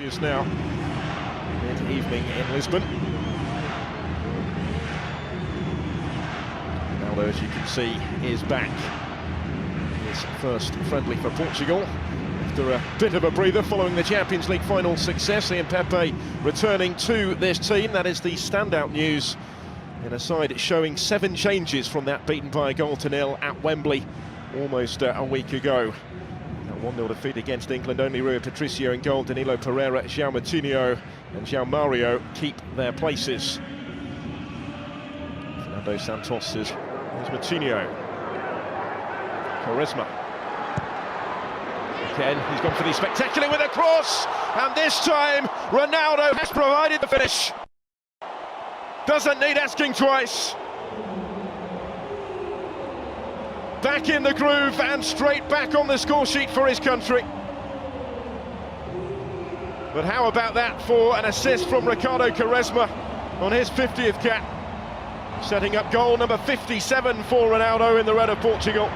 Celsius now, mid-evening in Lisbon. Ronaldo, as you can see, is back. His first friendly for Portugal after a bit of a breather following the Champions League final success. Ian Pepe returning to this team. That is the standout news in a side showing 7 changes from that beaten by a goal to nil at Wembley almost a week ago. A 1-0 defeat against England. Only Rui Patricio in goal. Danilo Pereira, João Moutinho and João Mario keep their places. Fernando Santos is Moutinho. Quaresma. Again, he's gone for the spectacular with a cross, and this time Ronaldo has provided the finish. Doesn't need asking twice. Back in the groove and straight back on the score sheet for his country. But how about that for an assist from Ricardo Quaresma on his 50th cap, setting up goal number 57 for Ronaldo in the red of Portugal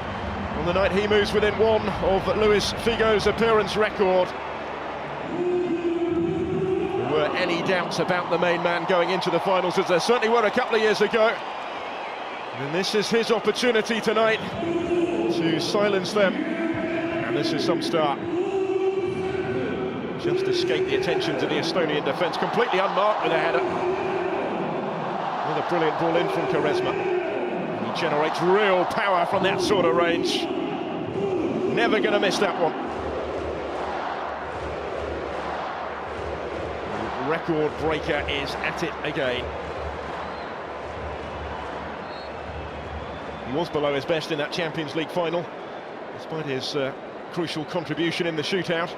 on the night he moves within 1 of Luis Figo's appearance record. Were any doubts about the main man going into the finals, as there certainly were a couple of years ago, and this is his opportunity tonight to silence them, and this is some start. Just escaped the attentions of the Estonian defence, completely unmarked with a header. With a brilliant ball in from Quaresma. He generates real power from that sort of range. Never going to miss that one. Record breaker is at it again. He was below his best in that Champions League final, despite his crucial contribution in the shootout.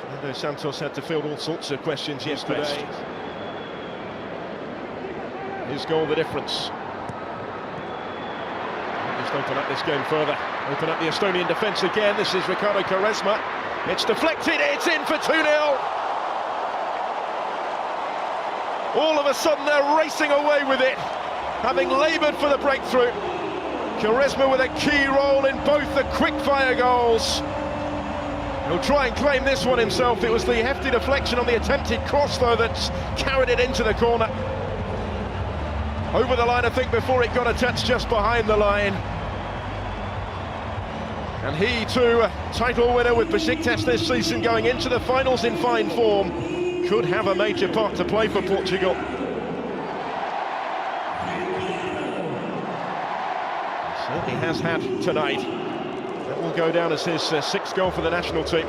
Fernando Santos had to field all sorts of questions yesterday. His goal the difference. Just open up this game further. Open up the Estonian defence again. This is Ricardo Quaresma. It's deflected, it's in for 2-0. All of a sudden they're racing away with it, having laboured for the breakthrough. Quaresma with a key role in both the quick-fire goals. He'll try and claim this one himself. It was the hefty deflection on the attempted cross, though, that's carried it into the corner. Over the line, I think, before it got a touch just behind the line. And he, too, a title winner with Besiktas this season, going into the finals in fine form. Could have a major part to play for Portugal. Certainly has had tonight. That will go down as his 6th goal for the national team.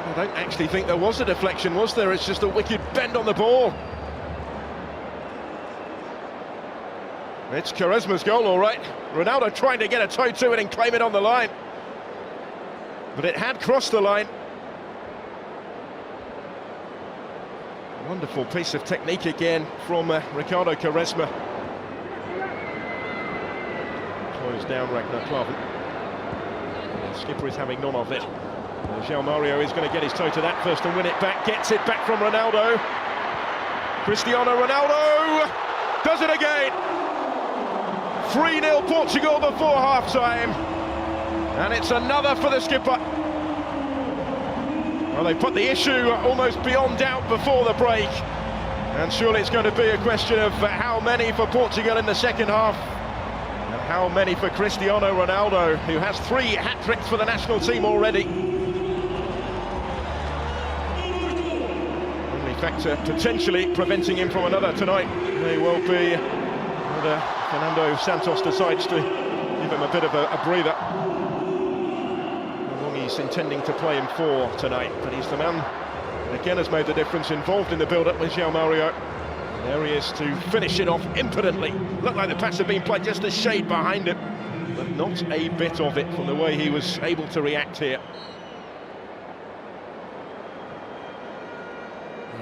I don't actually think there was a deflection, was there? It's just a wicked bend on the ball. It's Quaresma's goal, all right. Ronaldo trying to get a toe to it and claim it on the line. But it had crossed the line. Wonderful piece of technique again from Ricardo Quaresma. Closed down Ragnar Klavan. The skipper is having none of it. João Mario is going to get his toe to that first and win it back. Gets it back from Ronaldo. Cristiano Ronaldo does it again. 3-0 Portugal before half-time. And it's another for the skipper. Well, they put the issue almost beyond doubt before the break, and surely it's going to be a question of how many for Portugal in the second half, and how many for Cristiano Ronaldo, who has 3 hat-tricks for the national team already. Only factor potentially preventing him from another tonight may well be whether Fernando Santos decides to give him a bit of a breather. He's intending to play him for tonight, but he's the man that again has made the difference, involved in the build-up with João Mario. And there he is to finish it off impotently. Looked like the pass had been played just a shade behind him, but not a bit of it from the way he was able to react here.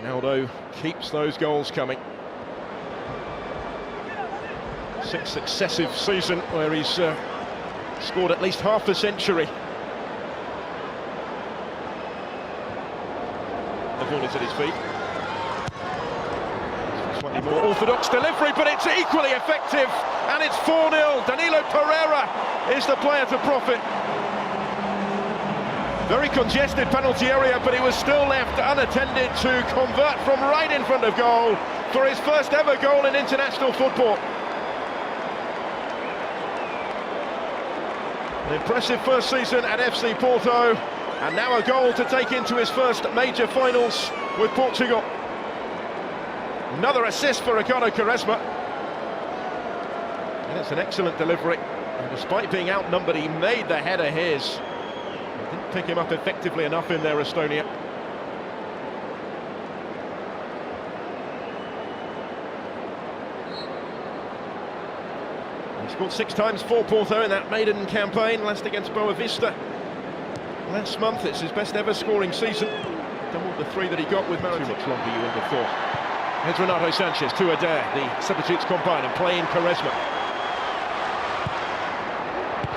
Ronaldo keeps those goals coming. 6th successive season where he's scored at least half a century. The ball is at his feet. Slightly more orthodox delivery, but it's equally effective, and it's 4-0. Danilo Pereira is the player to profit. Very congested penalty area, but he was still left unattended to convert from right in front of goal for his first ever goal in international football. An impressive first season at FC Porto, and now a goal to take into his first major finals with Portugal. Another assist for Ricardo Quaresma. And it's an excellent delivery. And despite being outnumbered, he made the header his. Didn't pick him up effectively enough in there, Estonia. He scored 6 times for Porto in that maiden campaign, last against Boavista last month. It's his best ever scoring season. Double the 3 that he got with Maritime. Too much longer you in before. Here's Renato Sanchez to Adair. The substitutes combine and play in Quaresma.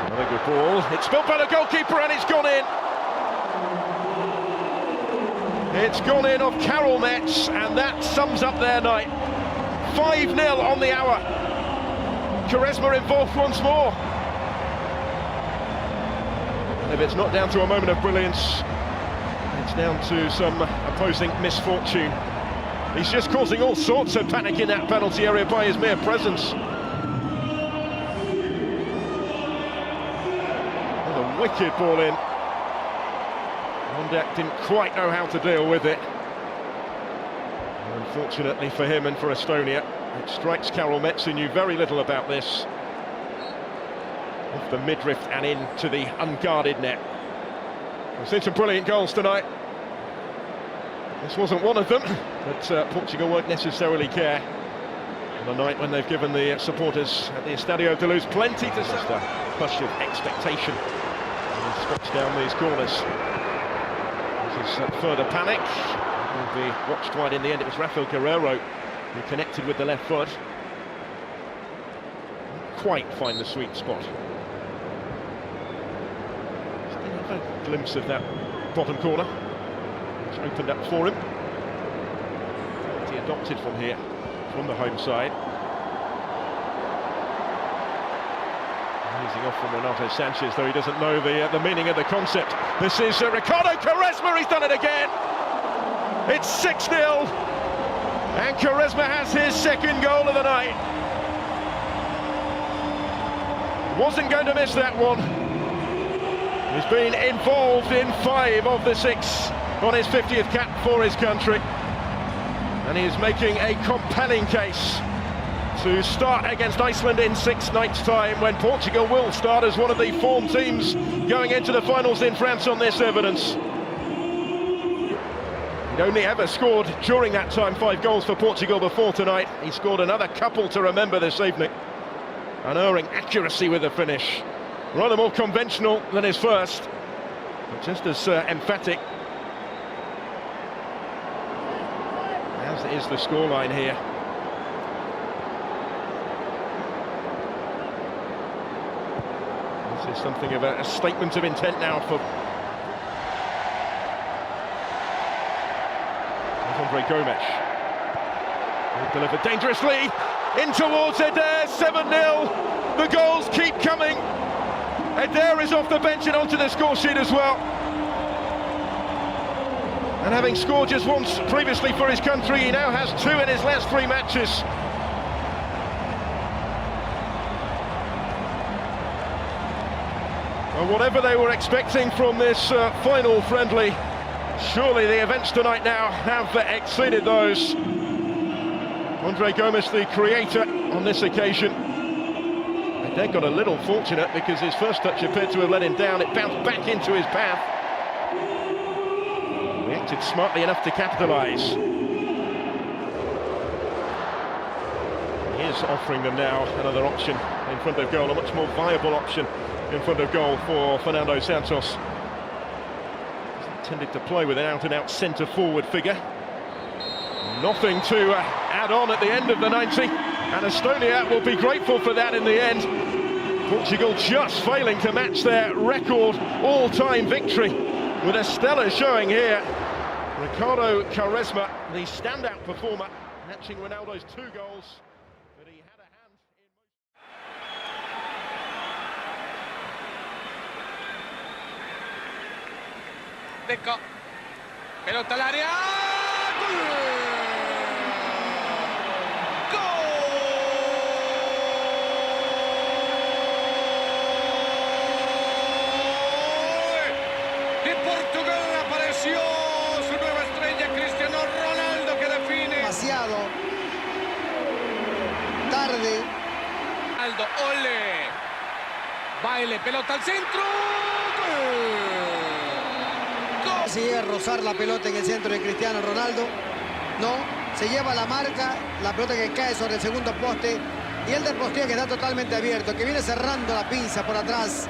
Another good ball. It's spilled by the goalkeeper and it's gone in. It's gone in off Karel Metz, and that sums up their night. 5-0 on the hour. Quaresma involved once more. And if it's not down to a moment of brilliance, it's down to some opposing misfortune. He's just causing all sorts of panic in that penalty area by his mere presence. A wicked ball in. Mondek didn't quite know how to deal with it. And unfortunately for him and for Estonia, it strikes Karel Metz, who knew very little about this. Off the midriff and into the unguarded net. We've seen some brilliant goals tonight. This wasn't one of them, but Portugal won't necessarily care on a night when they've given the supporters at the Estadio de Luz plenty to say. Just a push of expectation. And he spots down these corners. This is further panic. Will be watched wide in the end. It was Rafael Guerreiro who connected with the left foot. Didn't quite find the sweet spot. Still have a glimpse of that bottom corner. It's opened up for him. He adopted from here, from the home side. Easing off from Renato Sanchez, though he doesn't know the meaning of the concept. This is Ricardo Quaresma, he's done it again! It's 6-0, and Quaresma has his second goal of the night. Wasn't going to miss that one. He's been involved in 5 of the 6 on his 50th cap for his country, and he is making a compelling case to start against Iceland in 6 nights' time, when Portugal will start as one of the form teams going into the finals in France on this evidence. He'd only ever scored during that time 5 goals for Portugal before tonight. He scored another couple to remember this evening. Unerring accuracy with the finish. Rather more conventional than his first, but just as emphatic. As is the scoreline here. This is something of a statement of intent now for Andre Gomes. Delivered dangerously in towards Adair. 7-0. The goals keep coming. Adair is off the bench and onto the score sheet as well. And having scored just once previously for his country, he now has 2 in his last 3 matches. And whatever they were expecting from this final friendly, surely the events tonight now have exceeded those. Andre Gomes, the creator on this occasion. They got a little fortunate because his first touch appeared to have let him down. It bounced back into his path. Reacted smartly enough to capitalise. He is offering them now another option in front of goal, a much more viable option in front of goal for Fernando Santos. He's intended to play with an out-and-out centre-forward figure. Nothing to add on at the end of the 90, and Estonia will be grateful for that in the end. Portugal just failing to match their record all-time victory with a stellar showing here. Ricardo Quaresma, the standout performer, matching Ronaldo's 2 goals. Deco. Pelota al área. ¡Gol! De Portugal apareció su nueva estrella, Cristiano Ronaldo, que define. Demasiado tarde. Ronaldo, ole. Baile, pelota al centro. ¡Gol! Se llega a rozar la pelota en el centro de Cristiano Ronaldo. No, se lleva la marca, la pelota que cae sobre el segundo poste. Y el del poste que está totalmente abierto, que viene cerrando la pinza por atrás.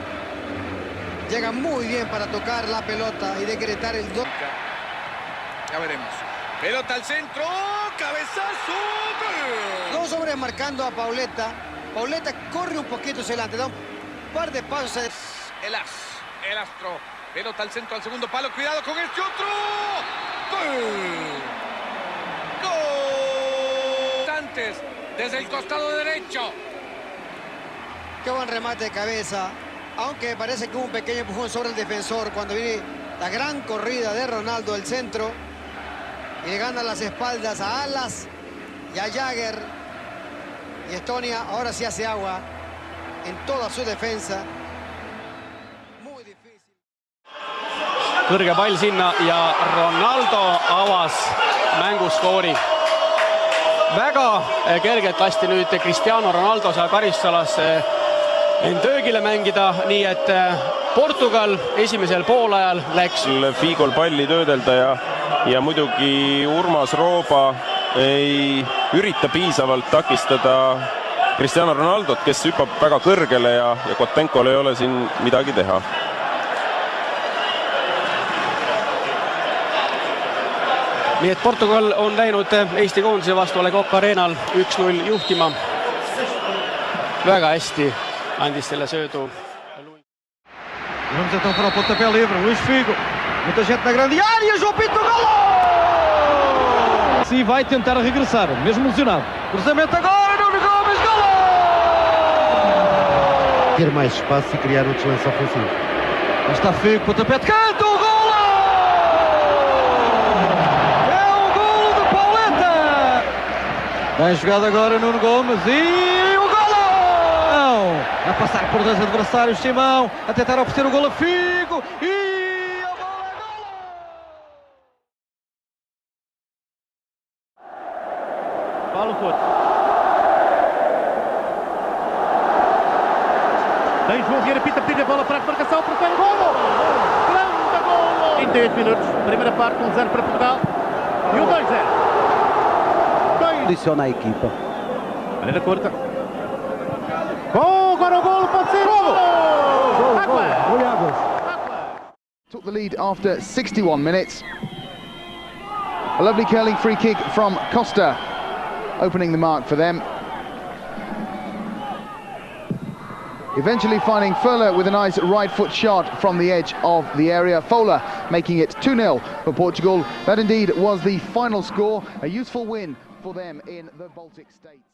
Llega muy bien para tocar la pelota y decretar el 2. Ya veremos. Pelota al centro, cabezazo. ¡Gol! Dos hombres marcando a Pauleta. Pauleta corre un poquito hacia adelante, da un par de pasos. El astro. Pelota al centro, al segundo palo. Cuidado con este otro. ¡Gol! ¡Gol! Antes, desde el costado derecho. Qué buen remate de cabeza. Aunque parece que hubo un pequeño empujón sobre el defensor cuando viene la gran corrida de Ronaldo del centro. Y le gana las espaldas a Alas y a Jagger. Y Estonia ahora sí hace agua en toda su defensa. Muy difícil. Kõrge pall sinna ja Ronaldo avas mänguskoori. Väga kergelt lasti nüüd Cristiano Ronaldo seal karistusalasse end öögile mängida, nii et Portugal esimesel poolajal läks. Figol palli töödelda ja muidugi Urmas Rooba ei ürita piisavalt takistada Cristiano Ronaldot, kes hüppab väga kõrgele ja Kotenkol ei ole siin midagi teha. Nii et Portugal on läinud Eesti koondise vastu Le Coq Arenal 1-0 juhtima. Väga hästi andis selle söödu. Vamos então para o pontapé livre, Luís Figo. Muita gente na grande área, João Pinto, gol! Sim, vai tentar regressar, mesmo lesionado. Cruzamento agora, Nuno Gomes, gol! Ter mais espaço e criar outros lances ofensivos. Lá está Figo, pontapé de canto, gol! É o gol de Pauleta! Bem jogado agora Nuno Gomes e o gol! A passar por dois adversários, Simão, a tentar oferecer o gol a Figo e a bola é gol! Paulo Couto. Tem João Vieira Pinto a pedir a bola para a marcação, porque tem golo! Grande golo! 38 minutos, primeira parte, 1-0 para Portugal e o 2-0. Adiciona a equipa. Maneira curta. Gol, agora o golo pode ser! Golo! Took the lead after 61 minutes. A lovely curling free kick from Costa, opening the mark for them. Eventually finding Fowler with a nice right foot shot from the edge of the area. Fowler making it 2-0 for Portugal. That indeed was the final score. A useful win for them in the Baltic states.